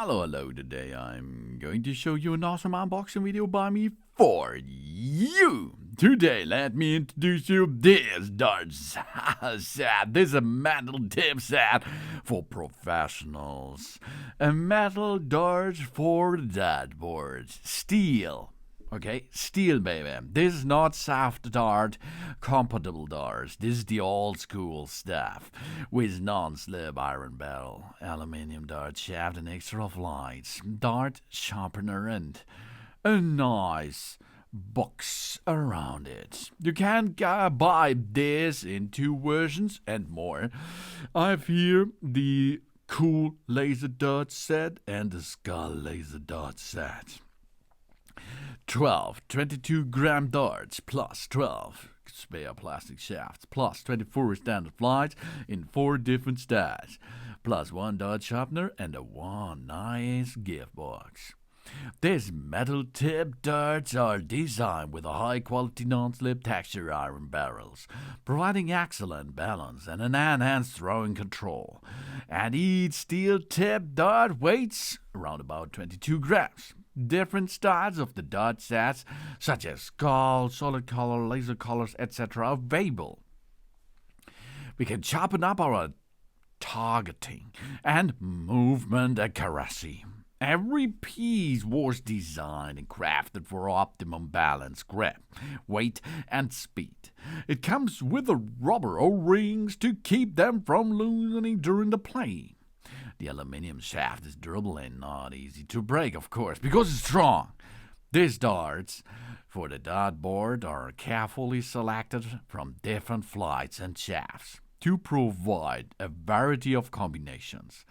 Hello, today I'm going to show you an awesome unboxing video by me for you. Today, let me introduce you this Darts set. This is a metal tip set for professionals. A metal darts for Dartboard. Steel. Okay, steel, baby. This is not soft dart compatible darts. This is the old school stuff with non-slip iron barrel, aluminium dart shaft, and extra lights, Darts Sharpener, and a nice box around it. You can buy this in 2 versions and more. I've here the cool laser dart set and the skull laser dart set. 12 22-gram darts plus 12 spare plastic shafts plus 24 standard flights in 4 different styles plus 1 dart sharpener and a 1 nice gift box. These metal tip darts are designed with a high quality non-slip texture iron barrels, providing excellent balance and an enhanced throwing control. And each steel tip dart weighs around about 22 grams. Different styles of the dart sets, such as skull, solid color, laser colors, etc., are available. We can sharpen up our targeting and movement accuracy. Every piece was designed and crafted for optimum balance, grip, weight, and speed. It comes with the rubber O-rings to keep them from loosening during the play. The aluminium shaft is durable and not easy to break, of course, because it's strong. These darts for the dartboard are carefully selected from different flights and shafts to provide a variety of combinations.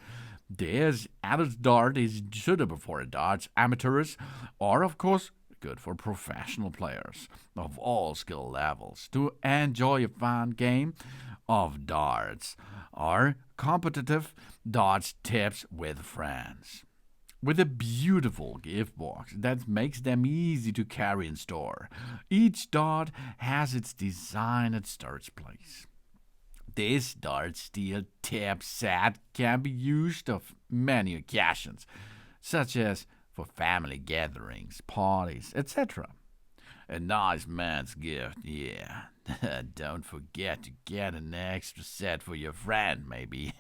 This added dart is suitable for darts amateurs or, of course, good for professional players of all skill levels to enjoy a fun game of darts or competitive darts tips with friends. With a beautiful gift box that makes them easy to carry in store, each dart has its design at starts place. This dart steel tip set can be used of many occasions, such as for family gatherings, parties, etc. A nice man's gift, yeah. Don't forget to get an extra set for your friend, maybe.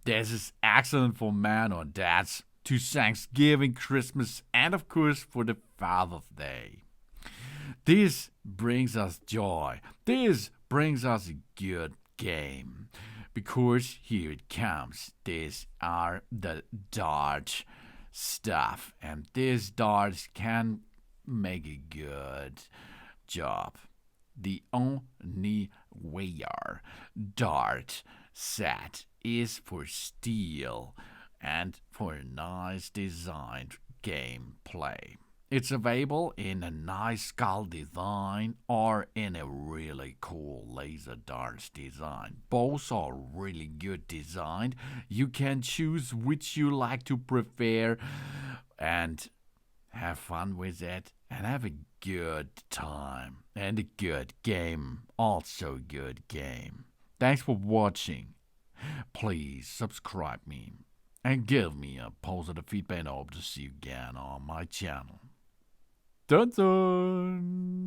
This is excellent for men or dads to Thanksgiving, Christmas, and of course for the Father's Day. This brings us joy. This brings us a good game. Because here it comes. These are the dart stuff. And these darts can make a good job. The ONIYEA dart set is for steel and for a nice designed gameplay. It's available in a nice skull design or in a really cool laser darts design. Both are really good designed. You can choose which you like to prefer and have fun with it and have a good time and a good game. Also good game. Thanks for watching. Please subscribe me and give me a positive feedback, and I hope to see you again on my channel. Dun dun!